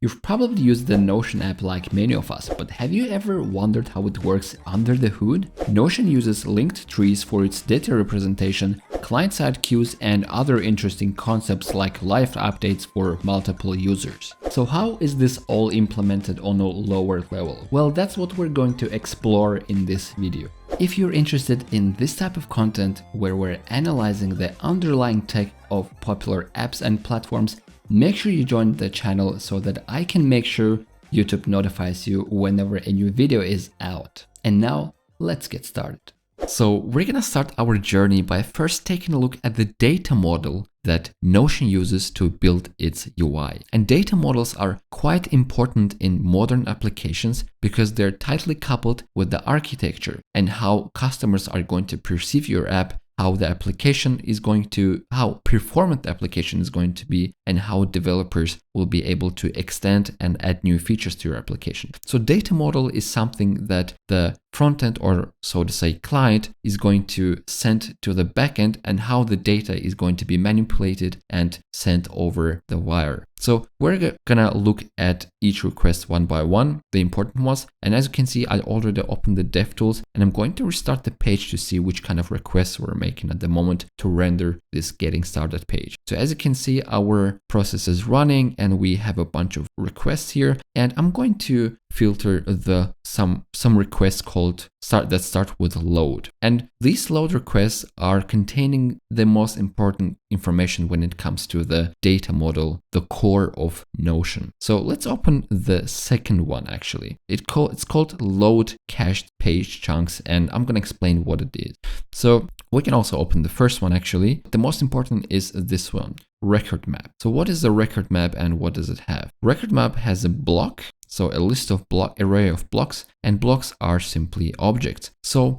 You've probably used the Notion app like many of us, but have you ever wondered how it works under the hood? Notion uses linked trees for its data representation, client-side queues, and other interesting concepts like live updates for multiple users. So how is this all implemented on a lower level? Well, that's what we're going to explore in this video. If you're interested in this type of content where we're analyzing the underlying tech of popular apps and platforms, make sure you join the channel so that I can make sure YouTube notifies you whenever a new video is out. And now let's get started. So we're gonna start our journey by first taking a look at the data model that Notion uses to build its UI. And data models are quite important in modern applications because they're tightly coupled with the architecture and how customers are going to perceive your app, how performant the application is going to be, and how developers will be able to extend and add new features to your application. So data model is something that the frontend, or so to say client, is going to send to the backend, and how the data is going to be manipulated and sent over the wire. So we're gonna look at each request one by one, the important ones. And as you can see, I already opened the DevTools, and I'm going to restart the page to see which kind of requests we're making at the moment to render this getting started page. So as you can see, our process is running and we have a bunch of requests here, and I'm going to filter some requests that start with load. And these load requests are containing the most important information when it comes to the data model, the core of Notion. So let's open the second one actually. It's called load cached page chunks, and I'm gonna explain what it is. So we can also open the first one actually. The most important is this one, record map. So what is a record map and what does it have? Record map has a block, so a list of array of blocks, and blocks are simply objects. So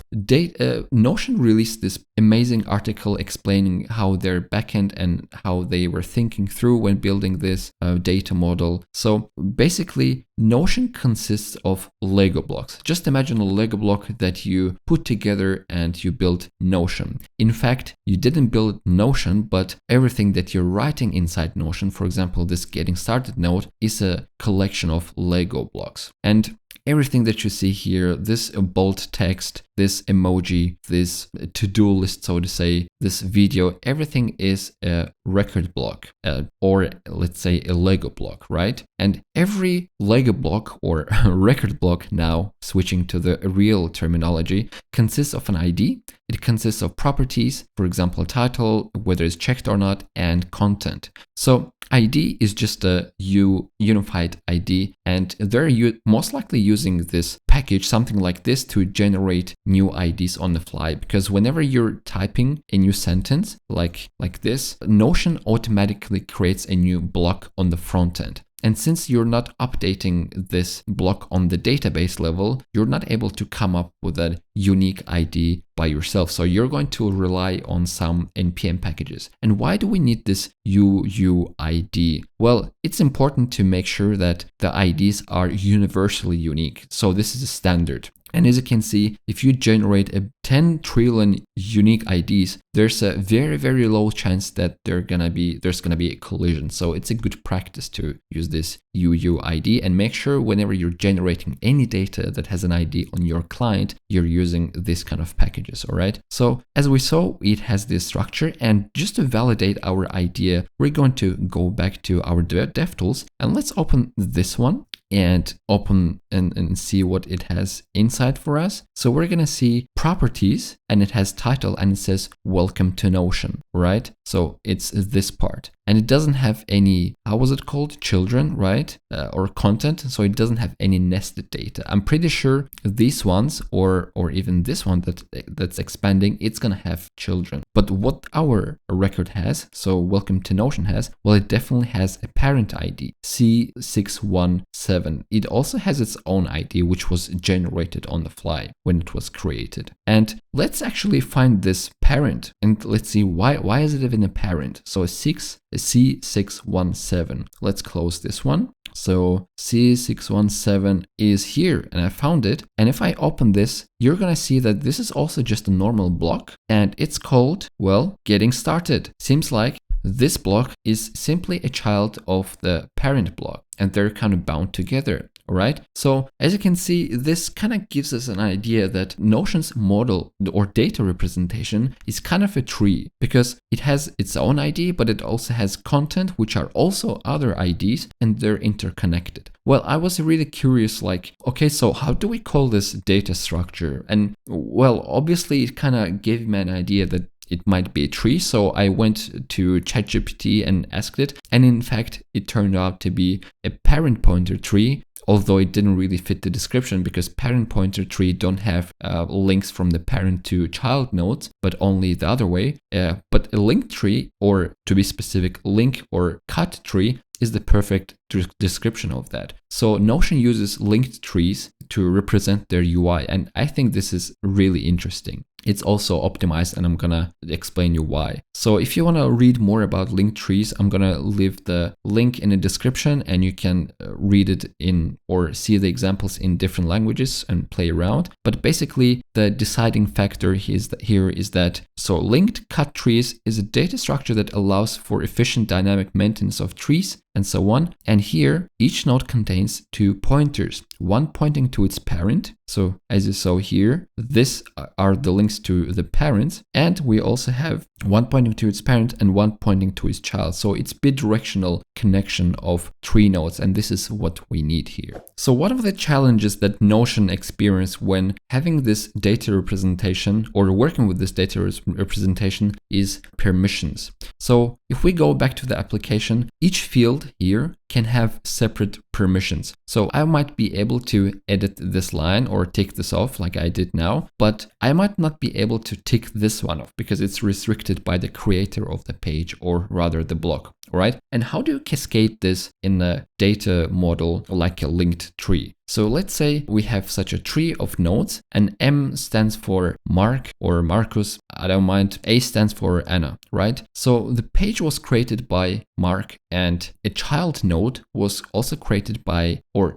Notion released this amazing article explaining how their backend and how they were thinking through when building this data model. So basically, Notion consists of Lego blocks. Just imagine a Lego block that you put together and you build Notion. In fact, you didn't build Notion, but everything that you're writing inside Notion, for example, this getting started node, is a collection of Lego blocks. And everything that you see here, this bold text, this emoji, this to-do list, so to say, this video, everything is a record block, or let's say a Lego block, right? And every Lego block or record block, now switching to the real terminology, consists of an ID. It consists of properties, for example, title, whether it's checked or not, and content. So ID is just a unified ID, and they're most likely using this package, something like this, to generate new IDs on the fly. Because whenever you're typing a new sentence like this, Notion automatically creates a new block on the front end. And since you're not updating this block on the database level, you're not able to come up with a unique ID by yourself. So you're going to rely on some NPM packages. And why do we need this UUID? Well, it's important to make sure that the IDs are universally unique. So this is a standard. And as you can see, if you generate 10 trillion unique IDs, there's a very, very low chance that there's gonna be a collision. So it's a good practice to use this UUID, and make sure whenever you're generating any data that has an ID on your client, you're using this kind of packages, all right? So as we saw, it has this structure, and just to validate our idea, we're going to go back to our DevTools, and let's open this one and open and see what it has inside for us. So we're gonna see properties, and it has title, and it says welcome to Notion, right? So it's this part, and it doesn't have any, how was it called, children, right? Or content. So it doesn't have any nested data. I'm pretty sure these ones, or even this one that's expanding, it's gonna have children. But what our record has, so welcome to Notion has, well, it definitely has a parent ID, C617. It also has its own ID, which was generated on the fly when it was created. And let's actually find this parent, and let's see why is it even a parent. So a C617. Let's close this one. So C617 is here, and I found it. And if I open this, you're gonna see that this is also just a normal block, and it's called, well, getting started. Seems like this block is simply a child of the parent block, and they're kind of bound together. All right. So as you can see, this kind of gives us an idea that Notion's model or data representation is kind of a tree, because it has its own ID, but it also has content, which are also other IDs, and they're interconnected. Well, I was really curious, like, okay, so how do we call this data structure? And well, obviously it kind of gave me an idea that it might be a tree. So I went to ChatGPT and asked it. And in fact, it turned out to be a parent pointer tree, although it didn't really fit the description, because parent pointer tree don't have links from the parent to child nodes, but only the other way. But a linked tree, or to be specific, link or cut tree, is the perfect description of that. So Notion uses linked trees to represent their UI, and I think this is really interesting. It's also optimized, and I'm gonna explain you why. So if you wanna read more about linked trees, I'm gonna leave the link in the description, and you can read it in or see the examples in different languages and play around. But basically, the deciding factor here is that so linked cut trees is a data structure that allows for efficient dynamic maintenance of trees and so on. And here, each node contains two pointers, one pointing to its parent. So as you saw here, these are the links to the parents. And we also have one pointing to its parent and one pointing to its child. So it's bidirectional connection of tree nodes. And this is what we need here. So one of the challenges that Notion experienced when having this data representation or working with this data representation is permissions. So if we go back to the application, each field here can have separate permissions. So I might be able to edit this line or tick this off like I did now, but I might not be able to tick this one off because it's restricted by the creator of the page, or rather the block. All right. And how do you cascade this in a data model like a linked tree? So let's say we have such a tree of nodes, and M stands for Mark or Marcus, I don't mind. A stands for Anna, right? So the page was created by Mark, and a child node was also created by, or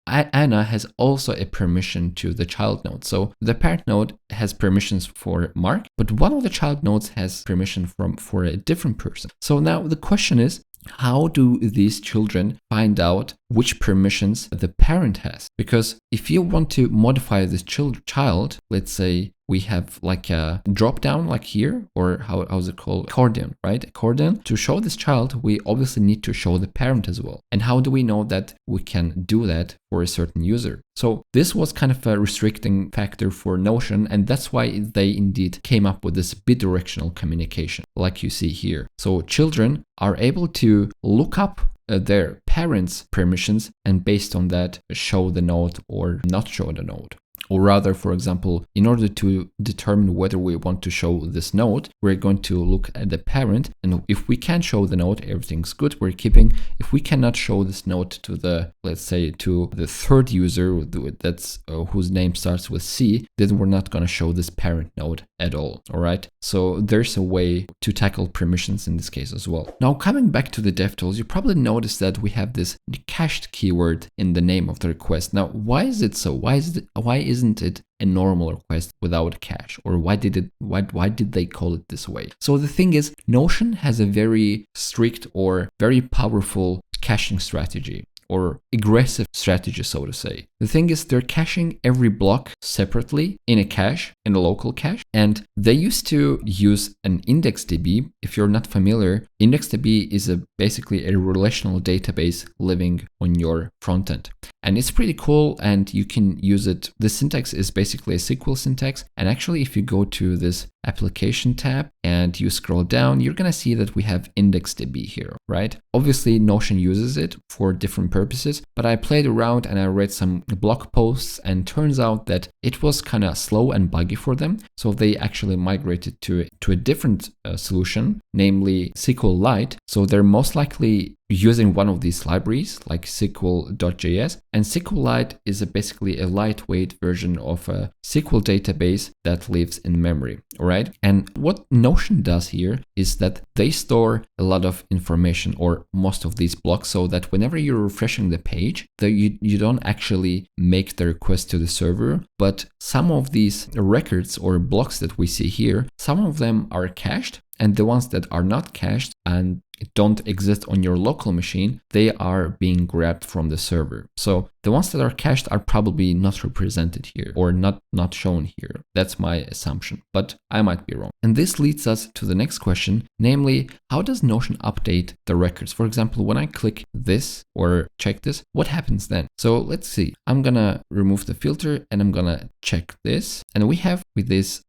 Anna has also a permission to the child node. So the parent node has permissions for Mark, but one of the child nodes has permission for a different person. So now the question is, how do these children find out which permissions the parent has? Because if you want to modify this child, let's say we have like a drop down like here, or how's it called? Accordion, right? Accordion. To show this child, we obviously need to show the parent as well. And how do we know that we can do that for a certain user? So this was kind of a restricting factor for Notion, and that's why they indeed came up with this bidirectional communication, like you see here. So children are able to look up their parents' permissions, and based on that, show the node or not show the node. Or rather, for example, in order to determine whether we want to show this node, we're going to look at the parent, and if we can show the node, everything's good, we're keeping. If we cannot show this node to the, let's say, to the third user that's whose name starts with C, then we're not going to show this parent node at all. All right. So there's a way to tackle permissions in this case as well. Now, coming back to the DevTools, you probably noticed that we have this cached keyword in the name of the request. Now, why is it so? Why isn't it a normal request without cache? Or why did they call it this way? So the thing is, Notion has a very strict or very powerful caching strategy, or aggressive strategy, so to say. The thing is, they're caching every block separately in a cache, in a local cache, and they used to use an IndexedDB. If you're not familiar, IndexedDB is basically a relational database living on your front end. And it's pretty cool, and you can use it. The syntax is basically a SQL syntax. And actually, if you go to this application tab and you scroll down, you're going to see that we have IndexedDB here, right? Obviously, Notion uses it for different purposes, but I played around and I read some blog posts, and turns out that it was kind of slow and buggy for them. So they actually migrated to a different solution, namely SQLite. So they're most likely using one of these libraries like SQL.js, and SQLite is basically a lightweight version of a SQL database that lives in memory, all right? And what Notion does here is that they store a lot of information, or most of these blocks, so that whenever you're refreshing the page, you don't actually make the request to the server, but some of these records or blocks that we see here, some of them are cached, and the ones that are not cached and don't exist on your local machine, they are being grabbed from the server. So the ones that are cached are probably not represented here or not shown here. That's my assumption, but I might be wrong. And this leads us to the next question, namely, how does Notion update the records? For example, when I click this or check this, what happens then? So let's see. I'm gonna remove the filter and I'm gonna check this. And we have with this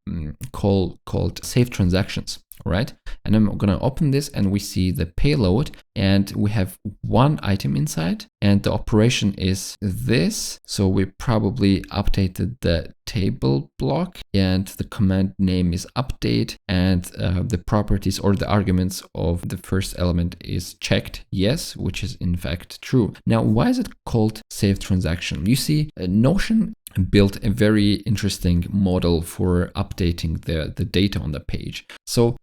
called save transactions. Right, and I'm gonna open this and we see the payload and we have one item inside and the operation is this. So we probably updated the table block and the command name is update and the properties or the arguments of the first element is checked yes, which is in fact true. Now, why is it called save transaction? You see, Notion built a very interesting model for updating the data on the page. So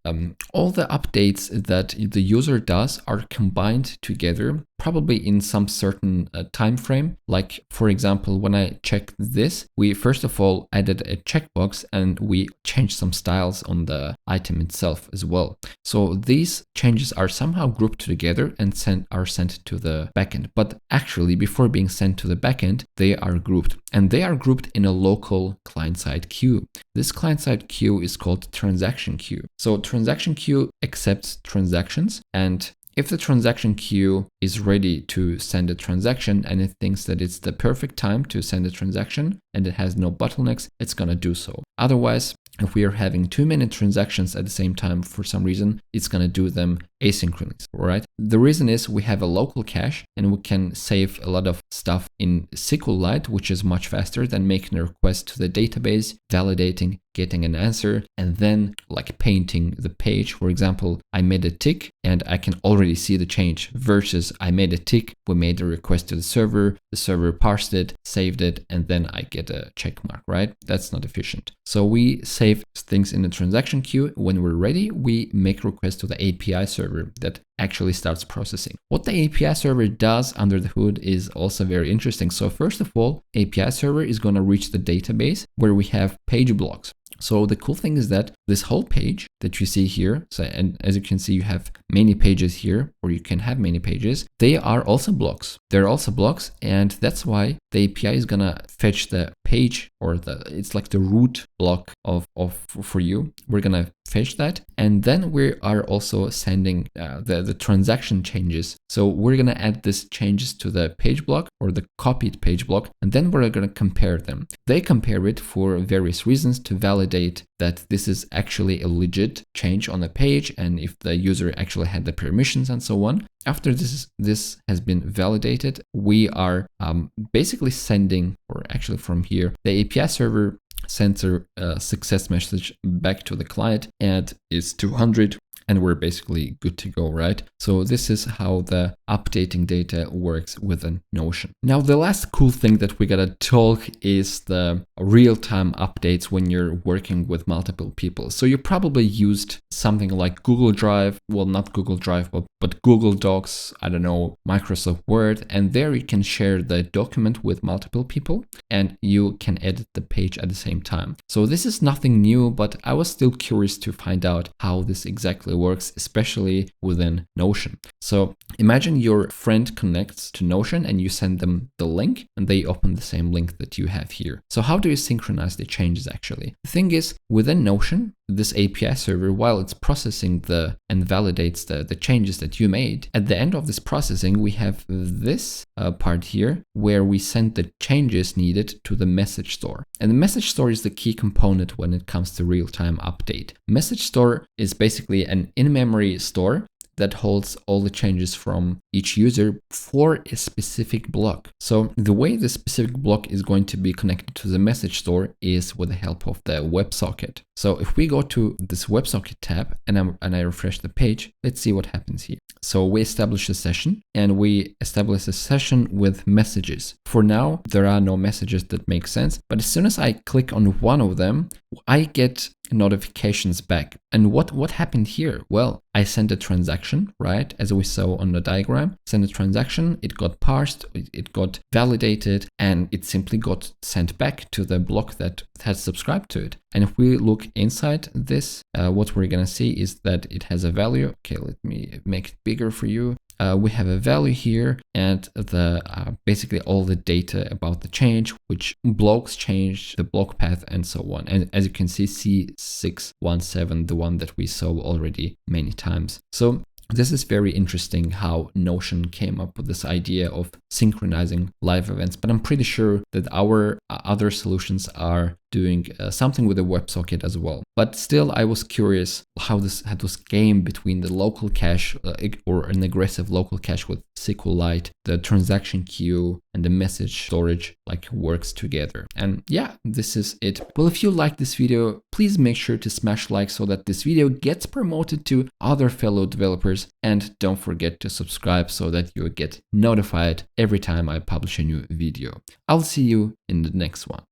all the updates that the user does are combined together, probably in some certain time frame. Like, for example, when I checked this, we first of all added a checkbox and we changed some styles on the item itself as well. So these changes are somehow grouped together and are sent to the backend. But actually, before being sent to the backend, they are grouped, and they are grouped in a local client-side queue. This client-side queue is called transaction queue. So transaction queue accepts transactions, and if the transaction queue is ready to send a transaction and it thinks that it's the perfect time to send a transaction and it has no bottlenecks, it's gonna do so. Otherwise, if we are having too many transactions at the same time for some reason, it's going to do them asynchronous, right? The reason is we have a local cache and we can save a lot of stuff in SQLite, which is much faster than making a request to the database, validating, getting an answer, and then like painting the page. For example, I made a tick and I can already see the change versus I made a tick, we made a request to the server parsed it, saved it, and then I get a check mark, right? That's not efficient. So we save things in the transaction queue. When we're ready, we make requests to the API server that actually starts processing. What the API server does under the hood is also very interesting. So first of all, API server is going to reach the database where we have page blocks. So the cool thing is that this whole page that you see here, so, and as you can see, you have many pages here, or you can have many pages, they are also blocks. They're also blocks, and that's why the API is gonna fetch the page, or it's like the root block for you. We're gonna fetch that, and then we are also sending the transaction changes. So we're gonna add these changes to the page block or the copied page block, and then we're gonna compare them. They compare it for various reasons to validate that this is actually a legit change on the page and if the user actually had the permissions and so on. After this has been validated, we are basically sending, or actually from here, the API server sends a success message back to the client and it's 200. And we're basically good to go, right? So this is how the updating data works within Notion. Now, the last cool thing that we gotta talk is the real-time updates when you're working with multiple people. So you probably used something like Google Drive, well, not Google Drive, but Google Docs, I don't know, Microsoft Word, and there you can share the document with multiple people and you can edit the page at the same time. So this is nothing new, but I was still curious to find out how this exactly works, especially within Notion. So imagine your friend connects to Notion and you send them the link and they open the same link that you have here. So how do you synchronize the changes actually? The thing is, within Notion, this API server, while it's processing and validates the changes that you made, at the end of this processing, we have this part here where we send the changes needed to the message store. And the message store is the key component when it comes to real-time update. Message store is basically an in-memory store that holds all the changes from each user for a specific block. So the way the specific block is going to be connected to the message store is with the help of the WebSocket. So if we go to this WebSocket tab and I refresh the page, let's see what happens here. So we establish a session and we establish a session with messages. For now, there are no messages that make sense, but as soon as I click on one of them, I get notifications back. And what happened here? Well, I sent a transaction, right? As we saw on the diagram, sent a transaction, it got parsed, it got validated, and it simply got sent back to the block that has subscribed to it. And if we look inside this, what we're gonna see is that it has a value. Okay, let me make it bigger for you. We have a value here, and the basically all the data about the change, which blocks changed, the block path, and so on. And as you can see, C617, the one that we saw already many times. So this is very interesting how Notion came up with this idea of synchronizing live events, but I'm pretty sure that our other solutions are doing something with the WebSocket as well. But still, I was curious how this game between the local cache or an aggressive local cache with SQLite, the transaction queue, and the message storage like works together. And yeah, this is it. Well, if you like this video, please make sure to smash like so that this video gets promoted to other fellow developers. And don't forget to subscribe so that you get notified every time I publish a new video. I'll see you in the next one.